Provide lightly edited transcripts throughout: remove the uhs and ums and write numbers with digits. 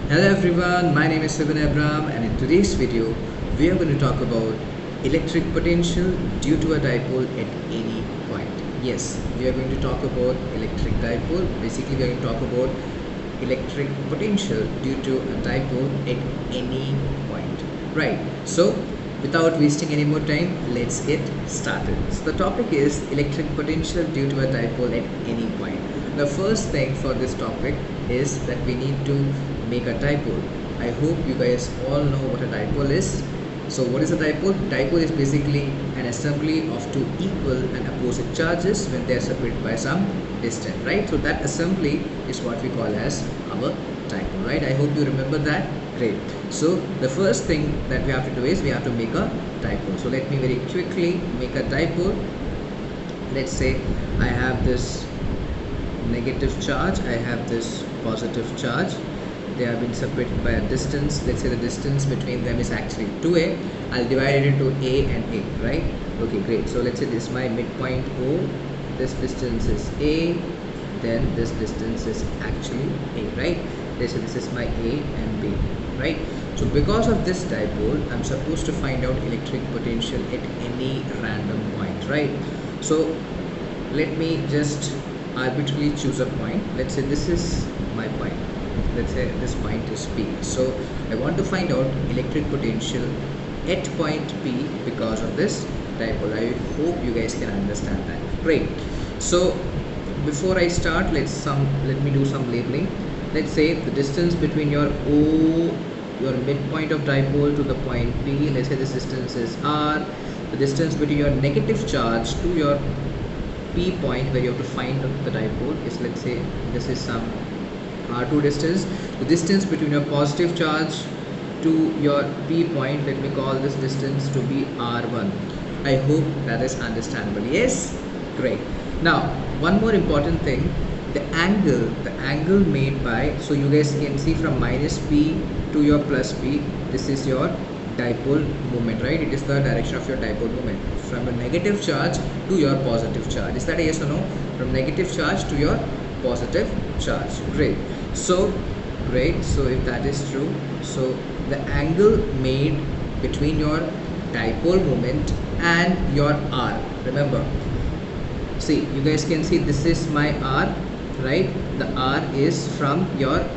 Hello everyone, my name is Subin Abram and in today's video we are going to talk about electric potential due to a dipole at any point. Yes, we are going to talk about electric dipole. Basically we are going to talk about electric potential due to a dipole at any point. Right, so without wasting any more time, let's get started. So the topic is electric potential due to a dipole at any point. The first thing for this topic is that we need to make a dipole. I hope you guys all know what a dipole is. So what is a dipole? Dipole is basically an assembly of two equal and opposite charges when they are separated by some distance, right? So that assembly is what we call as our dipole, right? I hope you remember that. Great. So the first thing that we have to do is we have to make a dipole. So let me very quickly make a dipole. Let's say I have this negative charge, I have this positive charge. They have been separated by a distance. Let's say the distance between them is actually 2a. I'll divide it into a and a, right? Okay, great. So let's say this is my midpoint O. This distance is a. Then this distance is actually a, right? Let's say this is my a and b, right? So because of this dipole, I'm supposed to find out electric potential at any random point, right? So let me just arbitrarily choose a point. Let's say this is my point. Let's say this point is P. So I want to find out electric potential at point P because of this dipole. I hope you guys can understand that. Great. So before I start, let me do some labeling. Let's say the distance between your O, your midpoint of dipole to the point P. Let's say this distance is R. The distance between your negative charge to your P point where you have to find the dipole is, let's say this is some R2 distance. The distance between your positive charge to your P point, let me call this distance to be R1. I hope that is understandable. Yes? Great. Now one more important thing, the angle made by, so you guys can see from minus P to your plus P, this is your dipole moment, right? It is the direction of your dipole moment from a negative charge to your positive charge. Is that a yes or no? From negative charge to your positive charge. Great. So great. So if that is true, so the angle made between your dipole moment and your R, remember, see, you guys can see this is my R, right? The R is from your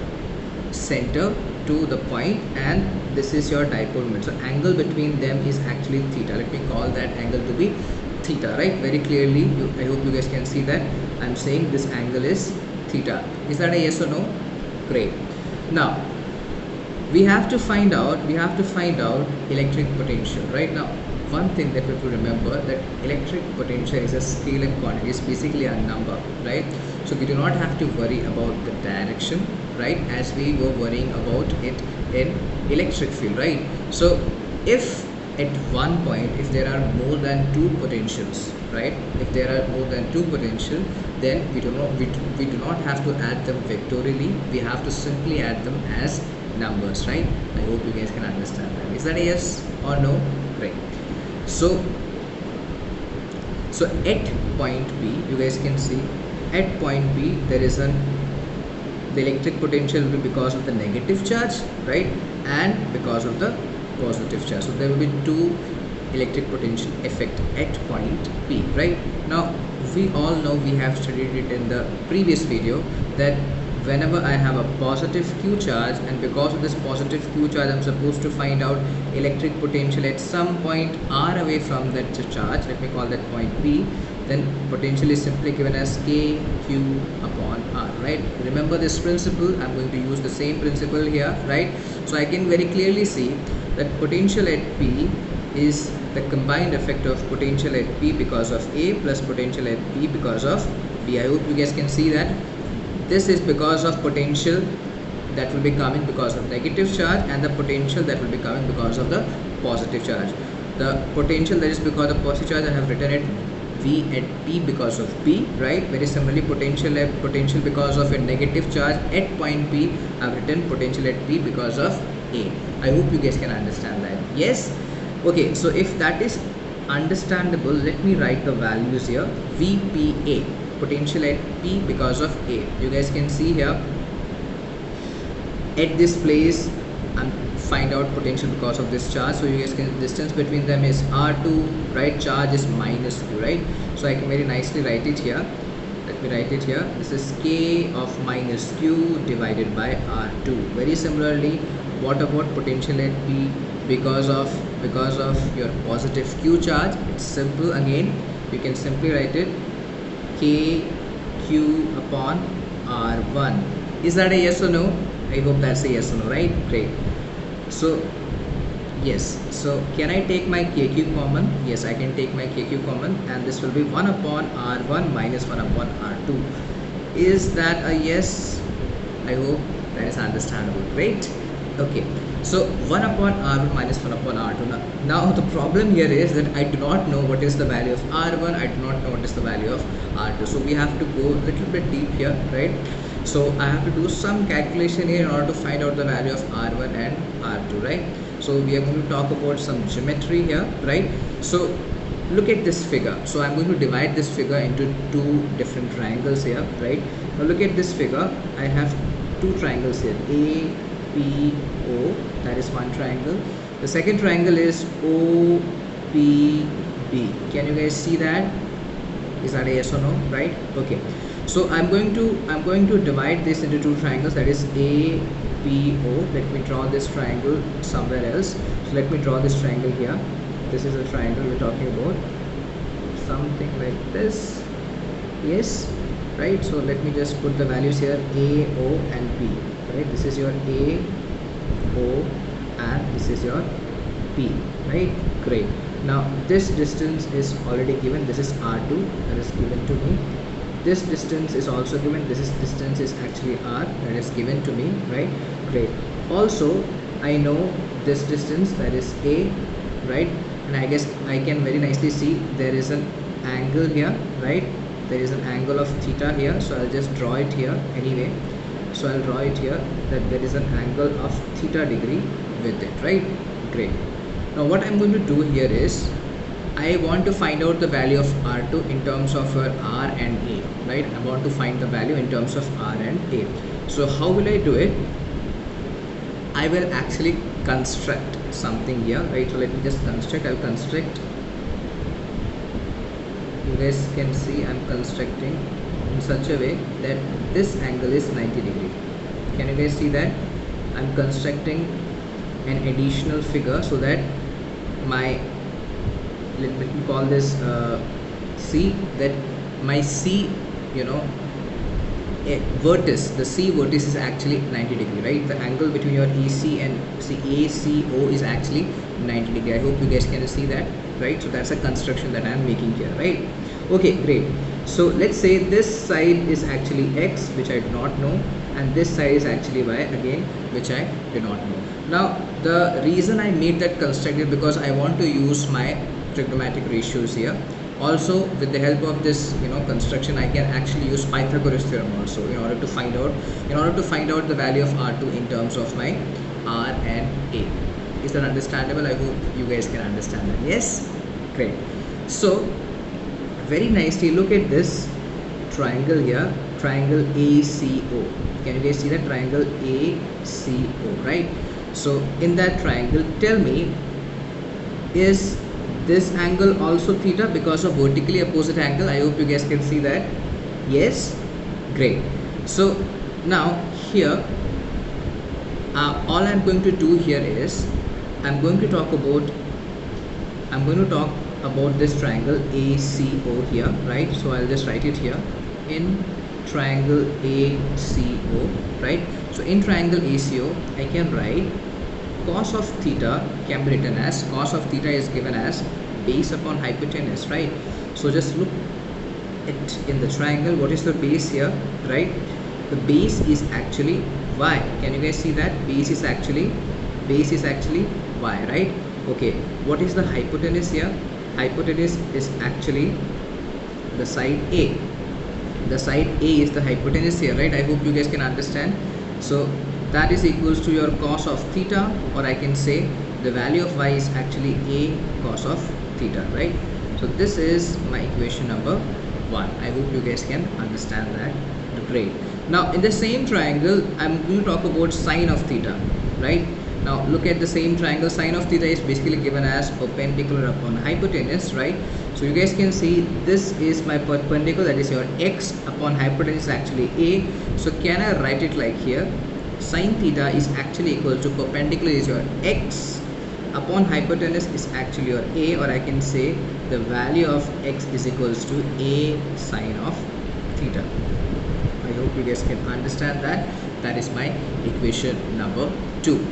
center to the point and this is your dipole moment. So angle between them is actually theta. Let me call that angle to be theta, right? Very clearly, I hope you guys can see that I'm saying this angle is theta. Is that a yes or no? Great. Now we have to find out electric potential. Right now, one thing that we have to remember, that electric potential is a scalar quantity. It's basically a number, right? So we do not have to worry about the direction, right, as we were worrying about it in electric field, right? So if at one point, if there are more than two potentials, right, if there are more than two potential, then we do not have to add them vectorially. We have to simply add them as numbers, right? I hope you guys can understand that. Is that a yes or no? Great. So at point B, you guys can see at point B there is the electric potential will be because of the negative charge, right, and because of the positive charge. So there will be two electric potential effect at point P, right? Now we all know, we have studied it in the previous video, that whenever I have a positive Q charge and because of this positive Q charge I'm supposed to find out electric potential at some point R away from that charge, let me call that point P, then potential is simply given as K Q upon R, right? Remember this principle. I'm going to use the same principle here, right? So I can very clearly see that potential at P is the combined effect of potential at P because of A plus potential at P because of B. I hope you guys can see that. This is because of potential that will be coming because of negative charge and the potential that will be coming because of the positive charge. The potential that is because of the positive charge, I have written it V at P because of P, right? Very similarly, potential because of a negative charge at point P, I have written potential at P because of A. I hope you guys can understand that. Yes? Okay, so if that is understandable, let me write the values here. VPA, potential at P because of A. You guys can see here at this place and find out potential because of this charge. So you guys can, distance between them is R2, right? Charge is minus Q, right? So I can very nicely write it here. Let me write it here. This is K of minus Q divided by R2. Very similarly, what about potential at P because of your positive Q charge? It's simple again. You can simply write it K Q upon R1. Is that a yes or no? I hope that's a yes or no, right? Great. So yes, so can I take my KQ common? Yes, I can take my KQ common, and this will be 1 upon R1 minus 1 upon R2. Is that a yes? I hope that is understandable. Great. Okay, so 1 upon R1 minus 1 upon R2. Now the problem here is that I do not know what is the value of R1, I do not know what is the value of R2. So we have to go a little bit deep here, right? So I have to do some calculation here in order to find out the value of R1 and R2, right? So we are going to talk about some geometry here, right? So look at this figure. So I'm going to divide this figure into two different triangles here, right? Now look at this figure. I have two triangles here, A, P, O. That is one triangle. The second triangle is O, P, B. Can you guys see that? Is that a yes or no? Right? Okay. So I'm going to divide this into two triangles, that is A, P, O. Let me draw this triangle somewhere else. So let me draw this triangle here. This is a triangle we're talking about. Something like this. Yes, right? So let me just put the values here, A, O and P. Right? This is your A, O and this is your P. Right? Great. Now this distance is already given. This is R2 that is given to me. This distance is also given. This distance is actually R that is given to me, right? Great. Also I know this distance, that is A, right? And I guess I can very nicely see there is an angle here, right? There is an angle of theta here, so I'll just draw it here anyway. So I'll draw it here that there is an angle of theta degree with it, right? Great. Now what I'm going to do here is I want to find out the value of R2 in terms of R and A, right? I want to find the value in terms of R and A. So how will I do it? I will actually construct something here, right? So let me just construct. I'll construct. You guys can see I'm constructing in such a way that this angle is 90 degree. Can you guys see that? I'm constructing an additional figure so that my, let me call this C, that my C, you know, vertex, the C vertex is actually 90 degree, right? The angle between your EC and ACO is actually 90 degree. I hope you guys can see that, right? So that's a construction that I am making here, right? Okay, great. So let's say this side is actually X, which I do not know, and this side is actually Y again, which I do not know. Now the reason I made that construct is because I want to use my trigonometric ratios here. Also with the help of this, you know, construction, I can actually use Pythagoras theorem also in order to find out the value of R2 in terms of my R and A. Is that understandable? I hope you guys can understand that. Yes, great. So very nicely, look at this triangle here, triangle ACO. Can you guys see that triangle ACO, right? So in that triangle, tell me, is this angle also theta because of vertically opposite angle? I hope you guys can see that. Yes, great. So now here all I'm going to do here is I'm going to talk about this triangle ACO here, right? So I'll just write it here, in triangle ACO, right? So in triangle ACO I can write cos of theta can be written as, cos of theta is given as base upon hypotenuse, right? So just look at in the triangle, what is the base here, right? The base is actually y. Can you guys see that? Base is actually y, right? Okay, what is the hypotenuse here? Hypotenuse is actually the side A. The side A is the hypotenuse here, right? I hope you guys can understand. So that is equals to your cos of theta, or I can say the value of y is actually A cos of theta, right? So this is my equation number 1. I hope you guys can understand that. Great. Now in the same triangle, I'm going to talk about sine of theta, right? Now look at the same triangle. Sine of theta is basically given as perpendicular upon hypotenuse, right? So you guys can see this is my perpendicular, that is your x, upon hypotenuse is actually a. So can I write it like here? Sine theta is actually equal to perpendicular is your x, upon hypotenuse is actually your a, or I can say the value of x is equals to a sine of theta. I hope you guys can understand that. That is my equation number 2.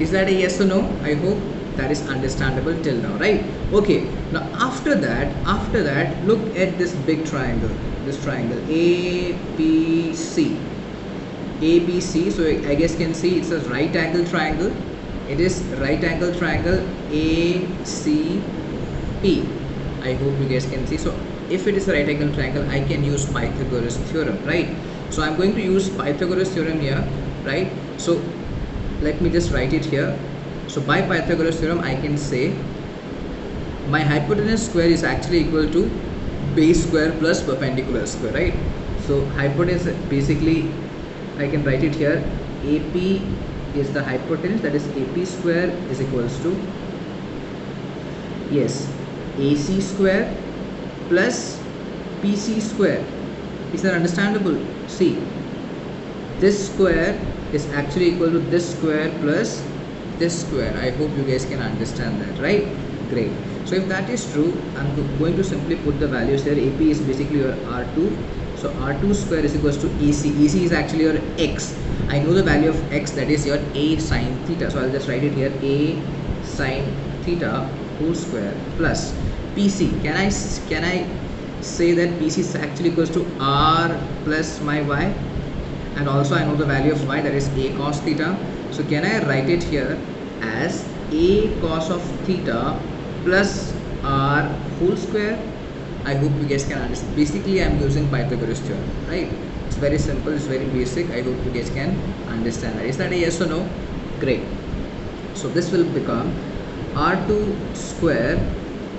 Is that a yes or no? I hope that is understandable till now, right? Okay, now after that, look at this big triangle, this triangle ABC. ABC, so I guess you can see it's a right angle triangle. It is right angle triangle ACP. I hope you guys can see. So if it is a right angle triangle, I can use Pythagoras theorem, right? So I'm going to use Pythagoras theorem here, right? So let me just write it here. So by Pythagoras theorem, I can say my hypotenuse square is actually equal to base square plus perpendicular square, right? So hypotenuse, basically I can write it here, AP is the hypotenuse, that is AP square is equals to, yes, AC square plus PC square. Is that understandable? See, this square is actually equal to this square plus this square. I hope you guys can understand that, right? Great. So if that is true, I'm going to simply put the values there. AP is basically your R2. So R2 square is equals to AC. AC is actually your X. I know the value of X, that is your A sine theta. So I'll just write it here, A sine theta whole square plus PC. Can I say that PC is actually equals to R plus my Y? And also I know the value of Y, that is A cos theta. So can I write it here as A cos of theta plus R whole square? I hope you guys can understand. Basically I'm using Pythagoras theorem, right? It's very simple, it's very basic. I hope you guys can understand that. Is that a yes or no? Great. So this will become R2 square,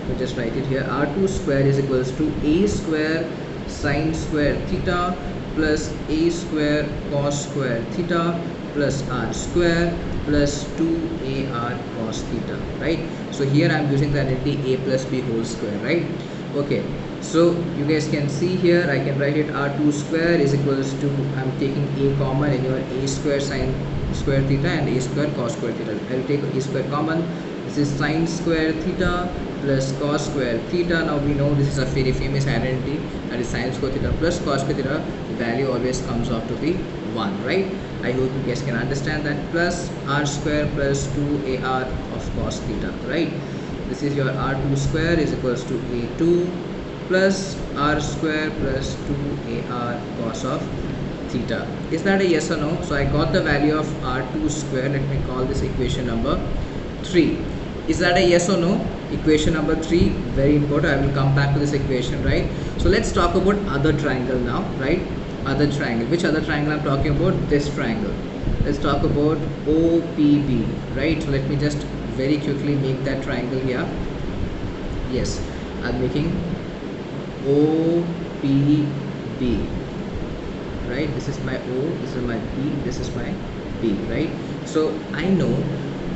we just write it here, R2 square is equals to A square sine square theta plus A square cos square theta plus R square plus 2AR cos theta, right? So here I am using the identity A plus B whole square, right? Okay, so you guys can see here, I can write it R2 square is equals to, I'm taking A common in your A square sine square theta and A square cos square theta. I will take A square common. This is sine square theta plus cos square theta. Now we know this is a very famous identity, that is sine square theta plus cos square theta. The value always comes out to be 1, right? I hope you guys can understand that. Plus R square plus 2AR of cos theta, right? This is your R2 square is equals to A2 plus R square plus 2AR cos of theta. Is that a yes or no? So I got the value of R2 square. Let me call this equation number 3. Is that a yes or no? Equation number 3, very important. I will come back to this equation, right? So let's talk about other triangle now, right? Other triangle. Which other triangle I'm talking about? This triangle. Let's talk about OPB, right? So let me just very quickly make that triangle here. Yes, I'm making OPB, right? This is my O, this is my P, this is my B, right? So I know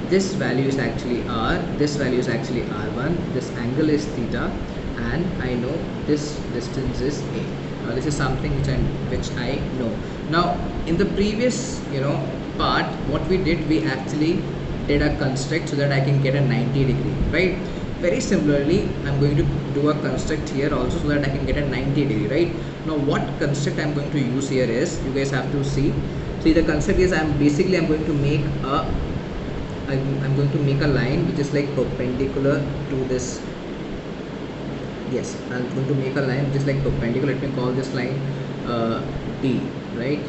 this value is actually R, this value is actually R1, this angle is theta, and I know this distance is A. Now this is something which I know. Now in the previous part, what we did, we actually did a construct so that I can get a 90 degree, right? Very similarly, I'm going to do a construct here also so that I can get a 90 degree, right? Now what construct I'm going to use here is, you guys have to see the construct is, I'm going to make a line which is like perpendicular to this. Yes, I'm going to make a line which is like perpendicular. Let me call this line D, right?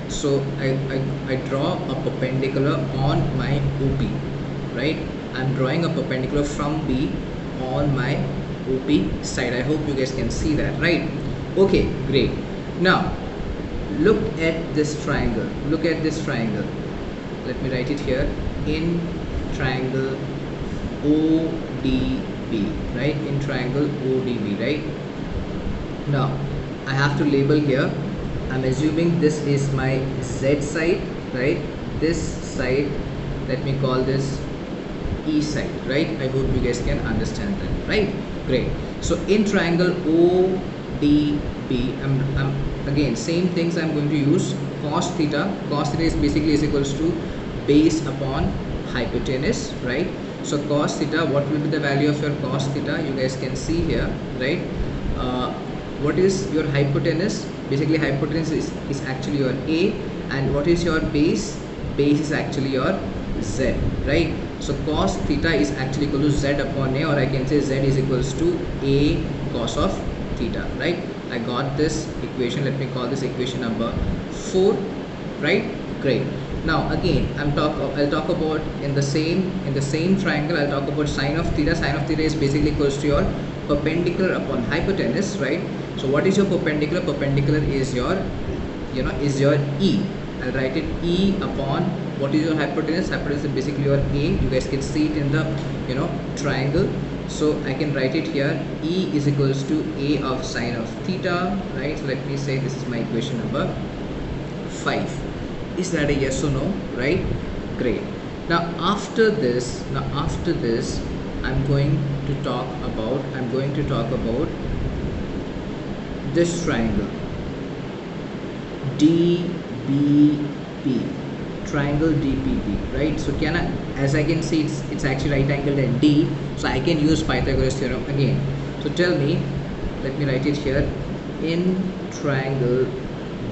So I draw a perpendicular on my OP, right? I'm drawing a perpendicular from B on my OP side. I hope you guys can see that, right? Okay, great. Now look at this triangle. Look at this triangle. Let me write it here. In triangle ODB, right? In triangle ODB, right? Now I have to label here. I'm assuming this is my Z side, right? This side, let me call this E side, right? I hope you guys can understand that, right? Great. So in triangle ODB, I'm again same things I'm going to use cos theta. Cos theta is basically is equals to base upon hypotenuse, right? So cos theta, what will be the value of your cos theta? You guys can see here, right? What is your hypotenuse? Basically hypotenuse is actually your A, and what is your base? Base is actually your Z, right? So cos theta is actually equal to Z upon A, or I can say Z is equals to A cos of theta, right? I got this equation. Let me call this equation number 4, right? Great. Now again, I'll talk about in the same triangle. I'll talk about sine of theta. Sine of theta is basically equals to your perpendicular upon hypotenuse, right? So what is your perpendicular? Perpendicular is your, is your E. I'll write it E upon what is your hypotenuse. Hypotenuse is basically your A. You guys can see it in the triangle. So I can write it here. E is equals to A of sine of theta, right? So let me say this is my equation number 5. Is that a yes or no? Right? Great. Now after this, I'm going to talk about this triangle DBP, triangle DBP, right? So as I can see, it's actually right angled at D, so I can use Pythagoras theorem again. So tell me, let me write it here. In triangle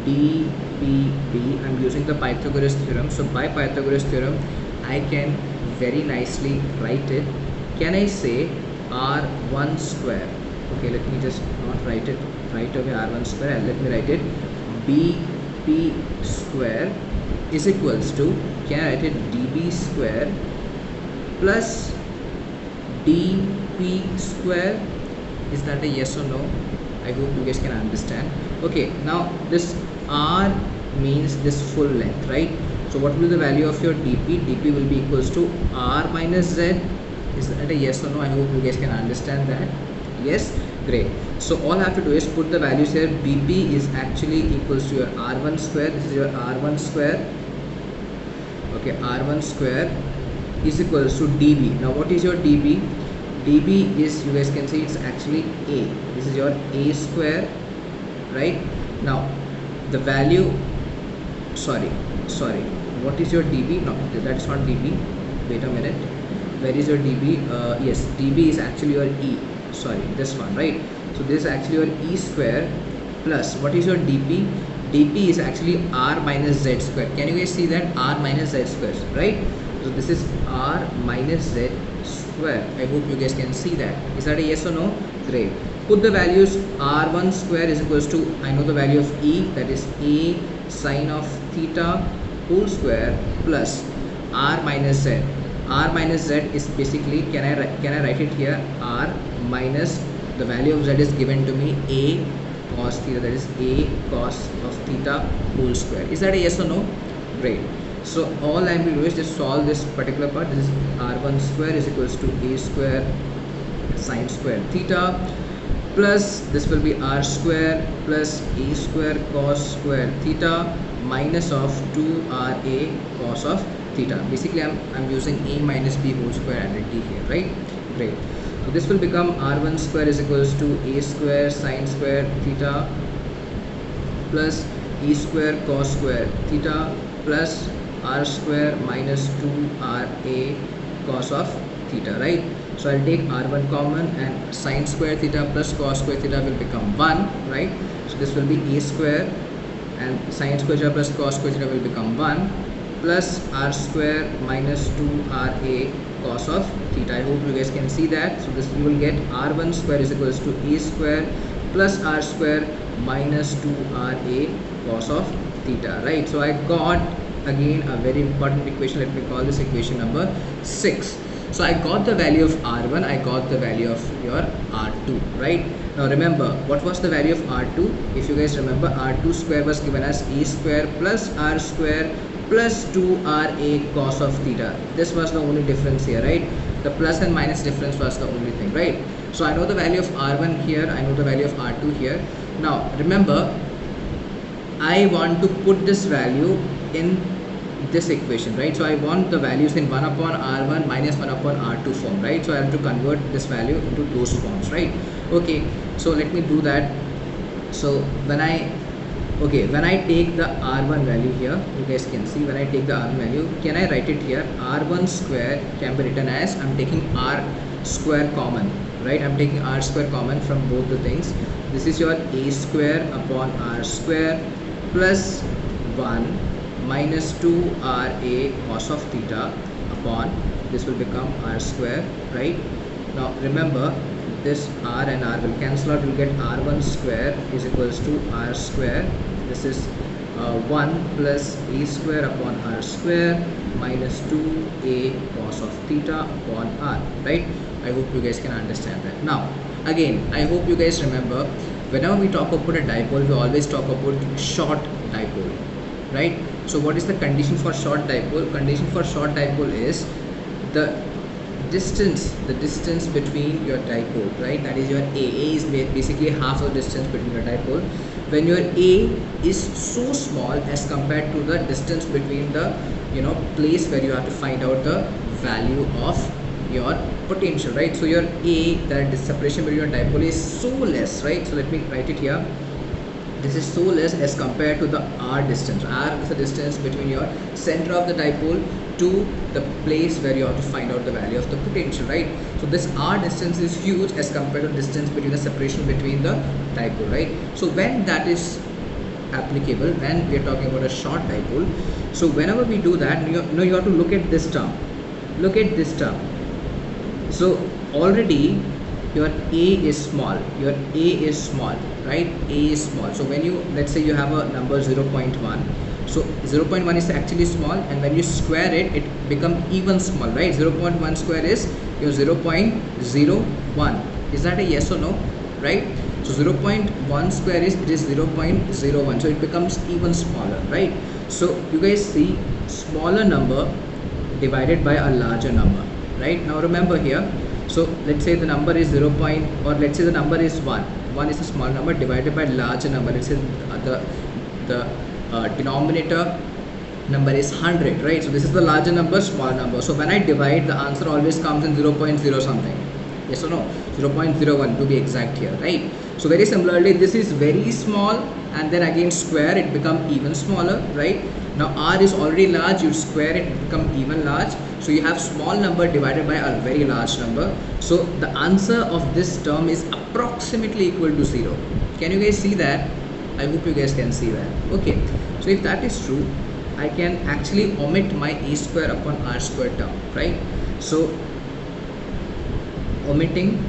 DBP, I'm using the Pythagoras theorem. So by Pythagoras theorem, I can very nicely write it. Can I say R1 square? Okay, let me just not write it right away, R1 square. Let me write it. BP square is equals to, can I write it, DB square plus DP square. Is that a yes or no? I hope you guys can understand. Okay, now this R means this full length, right? So what will be the value of your DP? DP will be equals to R minus Z. Is that a yes or no? I hope you guys can understand that. Yes, great. So all I have to do is put the values here. BP is actually equals to your R1 square. This is your R1 square. Okay, R1 square is equals to DB. Now what is your DB? DB is, you guys can see, it's actually A. This is your A square, right? Now the value, sorry, what is your DB? No, that's not DB. Wait a minute. Where is your DB? Yes, DB is actually your E. Sorry, this one, right? So this is actually your E square plus, what is your DP? DP is actually R minus Z square. Can you guys see that? R minus Z square, right? So this is R minus Z square. I hope you guys can see that. Is that a yes or no? Great. Put the values. R1 square is equals to, I know the value of E, that is A sine of theta whole square plus R minus Z. R minus Z is basically, can I write it here? R minus, the value of Z is given to me, A cos theta, that is A cos of theta whole square. Is that a yes or no? Great. So all I am going to do is just solve this particular part. This is R1 square is equals to A square sine square theta plus this will be R square plus A square cos square theta minus of 2RA cos of theta. Basically I'm using A minus B whole square identity here, right? Great. So this will become R1 square is equals to A square sine square theta plus E square cos square theta plus R square minus 2RA cos of theta, right? So I'll take R1 common and sine square theta plus cos square theta will become 1, right? So this will be A square and sine square theta plus cos square theta will become 1 plus R square minus 2RA cos of theta. I hope you guys can see that. So this you will get R1 square is equals to A square plus R square minus 2RA cos of theta, right? So I got again a very important equation. Let me call this equation number 6. So I got the value of R1, I got the value of your R2, right? Now remember, what was the value of R2? If you guys remember, R2 square was given as A square plus R square plus 2RA cos of theta. This was the only difference here, right? The plus and minus difference was the only thing, right? So I know the value of R1 here, I know the value of R2 here. Now remember, I want to put this value in this equation, right? So I want the values in 1 upon r1 minus 1 upon r2 form, right? So I have to convert this value into those forms, right? Okay, so let me do that. So when I take the r1 value here, you guys can see when I take the r1 value, can I write it here? R1 square can be written as, I'm taking r square common, right? I'm taking r square common from both the things. This is your a square upon r square plus 1 minus 2ra cos of theta upon, this will become r square, right? Now remember, this r and r will cancel out, you'll get r1 square is equals to r square. This is 1 plus a square upon r square minus 2a cos of theta upon r, right? I hope you guys can understand that. Now again, I hope you guys remember, whenever we talk about a dipole, we always talk about short dipole, right? So what is the condition for short dipole? Condition for short dipole is the distance between your dipole, right? That is your a is basically half the distance between your dipole. When your a is so small as compared to the distance between the place where you have to find out the value of your potential, right? So your a, that separation between your dipole, is so less, right? So let me write it here. This is so less as compared to the r distance. R is the distance between your center of the dipole to the place where you have to find out the value of the potential, right? So this r distance is huge as compared to the distance between the separation between the dipole, right? So when that is applicable, when we are talking about a short dipole, so whenever we do that, you have to look at this term. Look at this term. So already your a is small, right? A is small. So when you, let's say you have a number 0.1, so 0.1 is actually small, and when you square it, it becomes even small, right? 0.1 square is your 0.01. Is that a yes or no, right? So 0.1 square is 0.01, so it becomes even smaller, right? So you guys see, smaller number divided by a larger number, right? Now remember here, so let's say the number is 0. Or let's say the number is 1. 1 is a small number divided by larger number. Let's say the denominator number is 100, right? So this is the larger number, small number. So when I divide, the answer always comes in 0.0 something. Yes or no? 0.01 to be exact here, right? So very similarly, this is very small, and then again square, it become even smaller, right? Now r is already large, you square it, become even large. So you have small number divided by a very large number. So the answer of this term is approximately equal to 0. Can you guys see that? I hope you guys can see that. Okay, so if that is true, I can actually omit my a square upon r square term, right? So omitting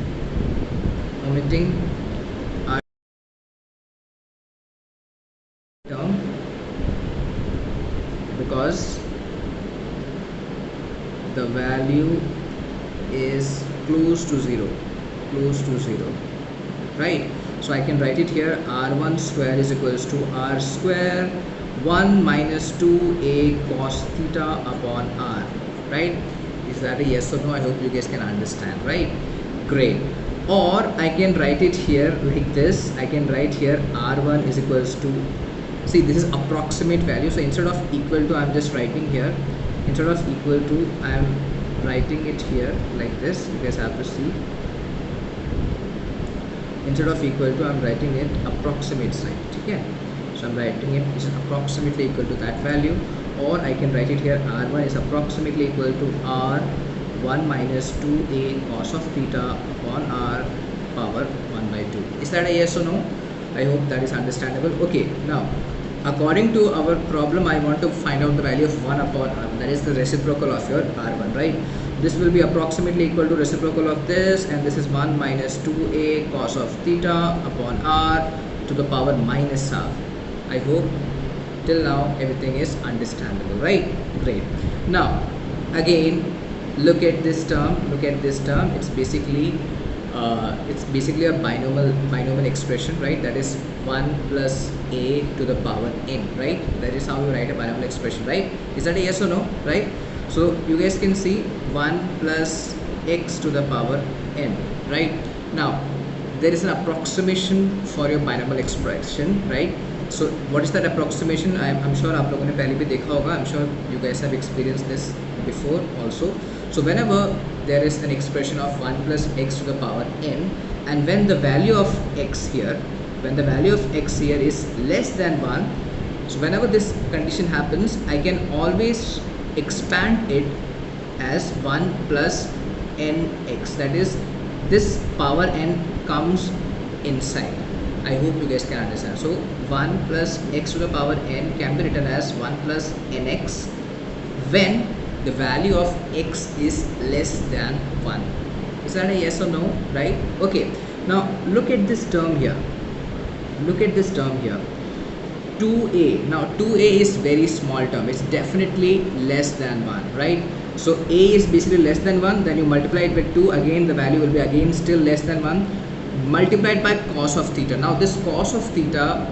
r term, because the value is close to 0, right? So I can write it here, r1 square is equals to r square 1 minus 2a cos theta upon r, right? Is that a yes or no? I hope you guys can understand, right? Great. Or I can write it here like this. I can write here r1 is equals to, see, this is approximate value, so instead of equal to, I'm just writing here, instead of equal to, I am writing it here like this. You guys have to see, instead of equal to, I'm writing it approximate sign, okay? So I'm writing it is approximately equal to that value. Or I can write it here, r1 is approximately equal to r1 minus 2a cos of theta upon r power 1 by 2. Is that a yes or no? I hope that is understandable. Okay, now according to our problem, I want to find out the value of 1 upon r, that is the reciprocal of your r1, right? This will be approximately equal to reciprocal of this, and this is 1 minus 2a cos of theta upon r to the power minus half. I hope till now everything is understandable, right? Great. Now again, look at this term. It's basically a binomial expression, right? That is 1 plus a to the power n, right? That is how you write a binomial expression, right? Is that a yes or no, right? So you guys can see 1 plus x to the power n, right? Now there is an approximation for your binomial expression, right? So what is that approximation? I'm sure आप लोगों ने पहले भी देखा होगा. I'm sure you guys have experienced this before also. So whenever there is an expression of 1 plus x to the power n, and when the value of x here, is less than 1, so whenever this condition happens, I can always expand it as 1 plus nx. That is, this power n comes inside. I hope you guys can understand. So 1 plus x to the power n can be written as 1 plus nx when the value of x is less than 1. Is that a yes or no? Right? Okay. Now look at this term here. 2a. Now 2a is very small term. It's definitely less than 1, right? So a is basically less than 1. Then you multiply it with 2. Again, the value will be again still less than 1. Multiplied by cos of theta. Now this cos of theta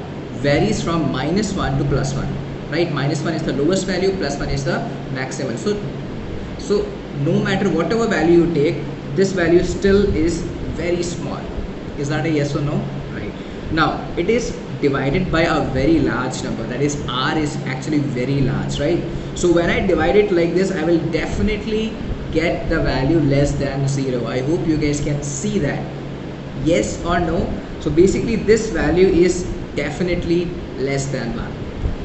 varies from -1 to +1, right? -1 is the lowest value, +1 is the maximum. So no matter whatever value you take, this value still is very small. Is that a yes or no? Right. Now it is divided by a very large number, that is r is actually very large, right? So when I divide it like this, I will definitely get the value less than 0. I hope you guys can see that. Yes or no? So basically this value is definitely less than 1.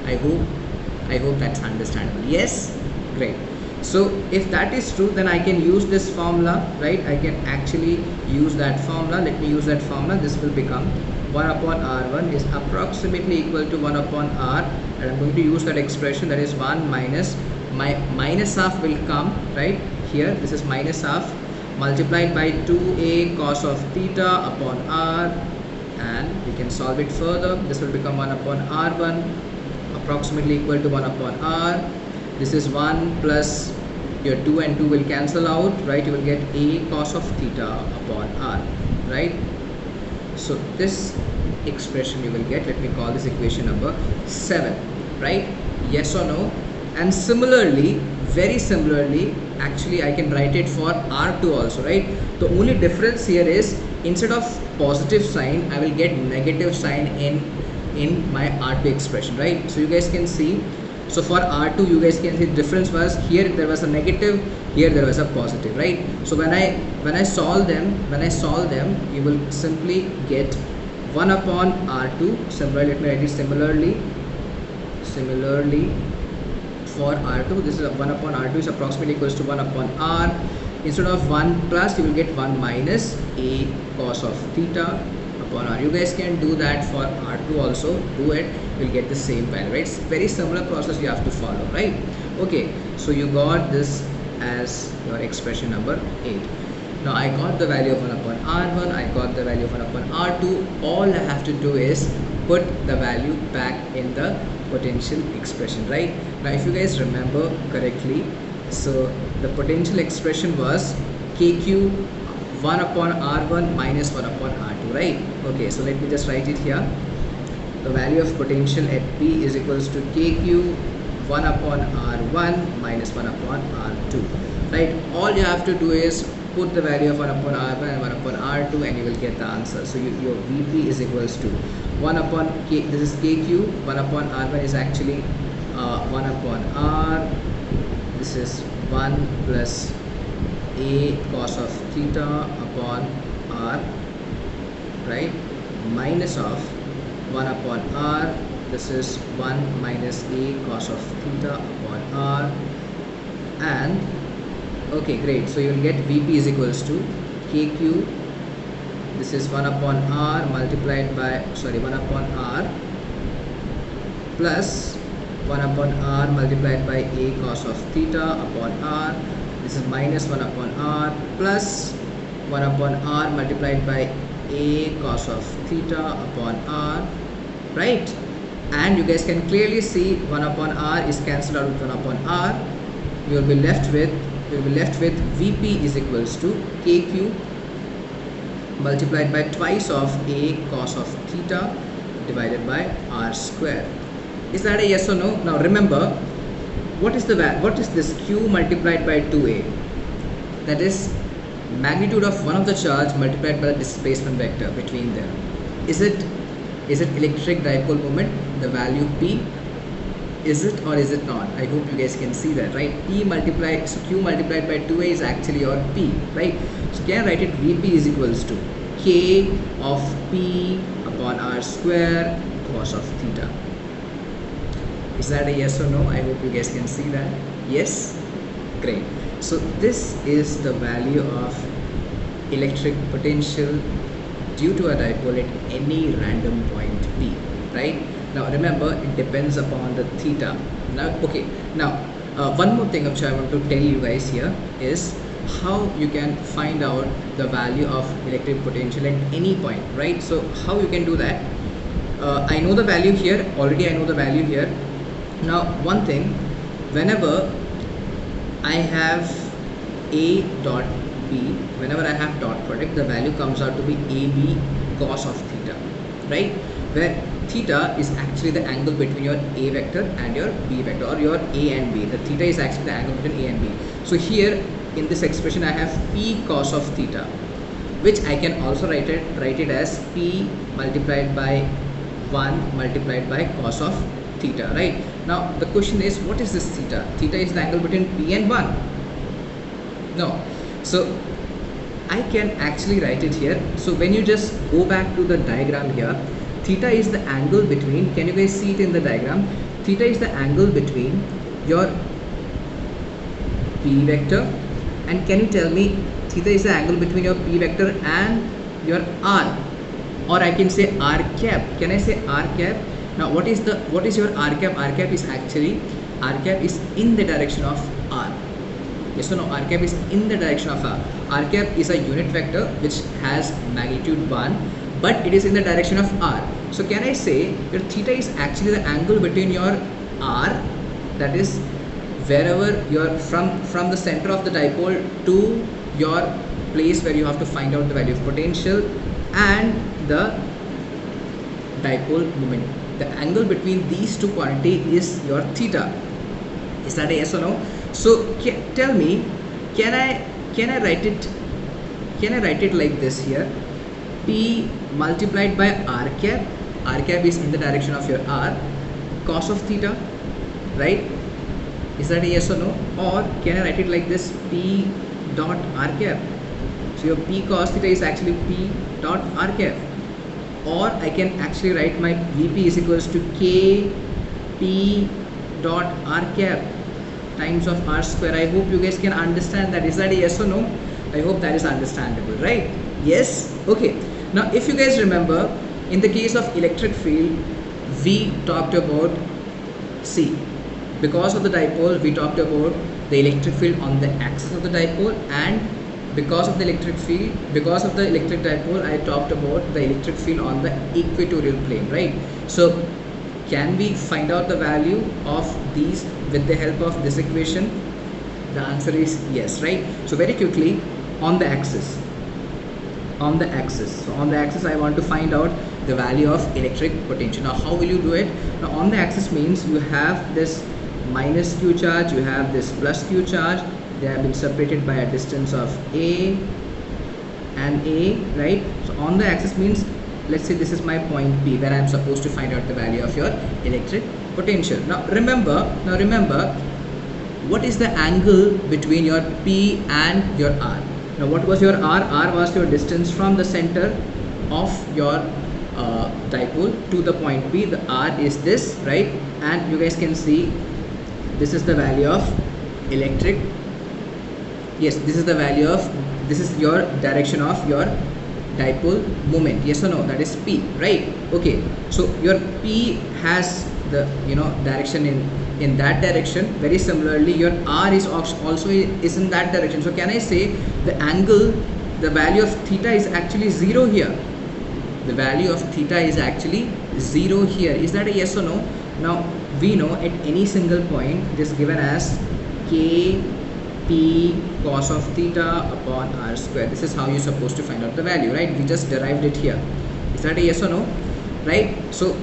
I hope that's understandable. Yes? Great. So if that is true, then I can use this formula, right? I can actually use that formula. Let me use that formula. This will become 1 upon r1 is approximately equal to 1 upon r, and I'm going to use that expression, that is 1 minus, my minus half will come right here. This is minus half multiplied by 2a cos of theta upon r, and we can solve it further. This will become 1 upon r1 approximately equal to 1 upon r. This is 1 plus your 2 and 2 will cancel out, right? You will get a cos of theta upon r, right? So this expression you will get, let me call this equation number 7, right? Yes or no? And similarly, very similarly, actually I can write it for r2 also, right? The only difference here is, instead of positive sign, I will get negative sign in my r2 expression, right? So you guys can see, so for r2 you guys can see the difference was, here there was a negative, here there was a positive, right? So when I solve them, you will simply get 1 upon r2. Similarly, let me write it similarly for r2, this is 1 upon r2 is approximately equals to 1 upon r. Instead of 1 plus, you will get 1 minus a cos of theta upon r. You guys can do that for r2 also. Do it, you will get the same value, right? It's very similar process you have to follow, right? Okay, so you got this as your expression number 8. Now I got the value of 1 upon r1, I got the value of 1 upon r2. All I have to do is put the value back in the potential expression, right? Now if you guys remember correctly, so the potential expression was kq 1 upon r1 minus 1 upon r2, right? Okay, so let me just write it here. The value of potential at P is equals to kq 1 upon r1 minus 1 upon r2, right? All you have to do is put the value of 1 upon r1 and 1 upon r2 and you will get the answer. So your Vp is equals to 1 upon k, this is kq, 1 upon r1 is actually 1 upon r, this is 1 plus a cos of theta upon r, right, minus of 1 upon r, this is 1 minus a cos of theta upon r, and okay, great. So you will get Vp is equals to kq, this is 1 upon r multiplied by 1 upon r plus 1 upon r multiplied by a cos of theta upon r. This is minus 1 upon r plus 1 upon r multiplied by a cos of theta upon r, right? And you guys can clearly see 1 upon r is cancelled out with 1 upon r. You will be left with Vp is equals to kq multiplied by twice of a cos of theta divided by r square. Is that a yes or no? Now remember, what is this q multiplied by 2a? That is magnitude of one of the charge multiplied by the displacement vector between them. Is it Is it electric dipole moment, the value P? Is it or is it not? I hope you guys can see that, right? P multiplied, so Q multiplied by 2A is actually your P, right? So can I write it Vp is equals to K of P upon R square cos of theta. Is that a yes or no? I hope you guys can see that. Yes? Great. So this is the value of electric potential due to a dipole at any random point P, right? Now remember, it depends upon the theta. Now, okay. Now, one more thing which I want to tell you guys here is how you can find out the value of electric potential at any point, right? So how you can do that? I know the value here. Already I know the value here. Now, one thing, whenever I have A dot B, whenever I have dot product, the value comes out to be AB cos of theta, right? Where theta is actually the angle between your A vector and your B vector, or your A and B. The theta is actually the angle between A and B. So here in this expression I have P cos of theta, which I can also write it as P multiplied by 1 multiplied by cos of theta, right? Now the question is, what is this theta? Theta is the angle between P and 1. No. So I can actually write it here. So when you just go back to the diagram here, theta is the angle between, can you guys see it in the diagram? Theta is the angle between your P vector, and can you tell me theta is the angle between your P vector and your R, or I can say R cap. Can I say R cap? Now what is your R cap? R cap is actually, R cap is in the direction of R. Yes or no? R cap is in the direction of R. R cap is a unit vector which has magnitude 1, but it is in the direction of R. So can I say your theta is actually the angle between your R, that is wherever you're from the center of the dipole to your place where you have to find out the value of potential, and the dipole moment. The angle between these two quantities is your theta. Is that a yes or no? So tell me, can I write it like this here? P multiplied by R cap. R cap is in the direction of your R, cos of theta, right? Is that a yes or no? Or can I write it like this? P dot R cap. So your P cos theta is actually P dot R cap. Or I can actually write my Vp is equals to K P dot R cap times of R square. I hope you guys can understand that. Is that a yes or no? I hope that is understandable, right? Yes? Okay. Now if you guys remember, in the case of electric field, we talked about, see, because of the dipole, we talked about the electric field on the axis of the dipole, and because of the electric dipole, I talked about the electric field on the equatorial plane, right? So can we find out the value of these with the help of this equation? The answer is yes, right? So very quickly, on the axis, so on the axis I want to find out the value of electric potential. Now how will you do it? Now on the axis means you have this minus q charge, you have this plus q charge. They have been separated by a distance of A and A, right? So on the axis means, let's say this is my point P where I am supposed to find out the value of your electric potential. Now remember, what is the angle between your P and your R? Now what was your R? R was your distance from the center of your dipole to the point P. The R is this, right? And you guys can see this is the value of electric. Yes, this is the value of, this is your direction of your dipole moment. Yes or no? That is P, right? Okay, so your P has the direction in that direction. Very similarly, your R is also is in that direction. So can I say the angle, the value of theta is actually 0 here? The value of theta is actually 0 here. Is that a yes or no? Now we know at any single point it is given as K P cos of theta upon R square. This is how you're supposed to find out the value, right? We just derived it here. Is that a yes or no? Right? So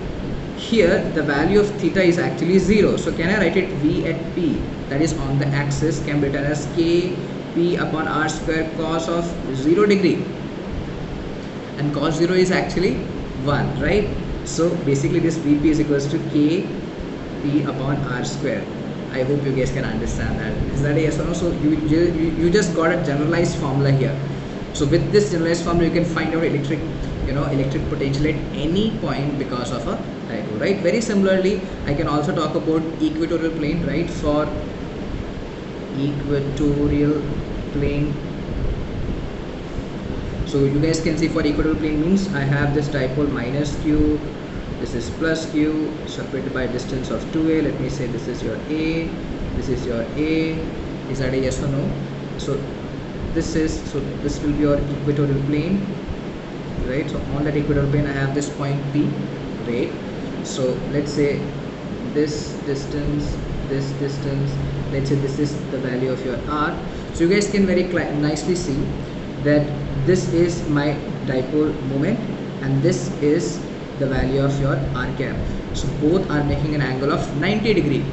here the value of theta is actually 0. So can I write it V at P, that is on the axis, can be written as K P upon R square cos of 0 degree, and cos 0 is actually 1, right? So basically this Vp is equals to K P upon R square. I hope you guys can understand that. Is that a yes or no? So you just got a generalized formula here. So with this generalized formula, you can find out electric potential at any point because of a dipole, right? Very similarly, I can also talk about equatorial plane, right? For equatorial plane, so you guys can see for equatorial plane means I have this dipole minus q, this is plus q, separated by a distance of 2a. Let me say this is your a, this is your a. Is that a yes or no? So this will be your equatorial plane, right? So on that equatorial plane I have this point P, right? So let's say this distance, let's say this is the value of your r. So you guys can very nicely see that this is my dipole moment and this is the value of your r cap. So both are making an angle of 90 degree.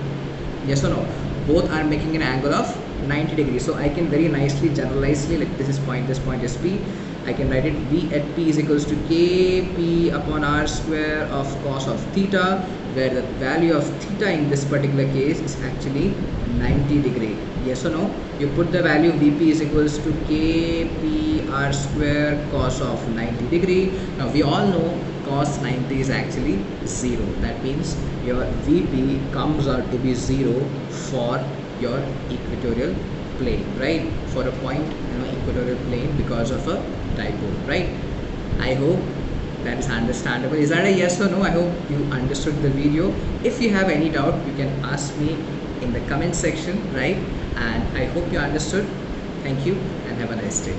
Yes or no? Both are making an angle of 90 degrees. So I can very nicely generalizely, like this point is P. I can write it V at P is equals to Kp upon R square of cos of theta, where the value of theta in this particular case is actually 90 degree. Yes or no? You put the value Vp is equals to Kp R square cos of 90 degree. Now we all know cos 90 is actually 0. That means your Vp comes out to be 0 for your equatorial plane, right? For a point equatorial plane because of a dipole, right? I hope that is understandable. Is that a yes or no? I hope you understood the video. If you have any doubt, you can ask me in the comment section, right? And I hope you understood. Thank you and have a nice day.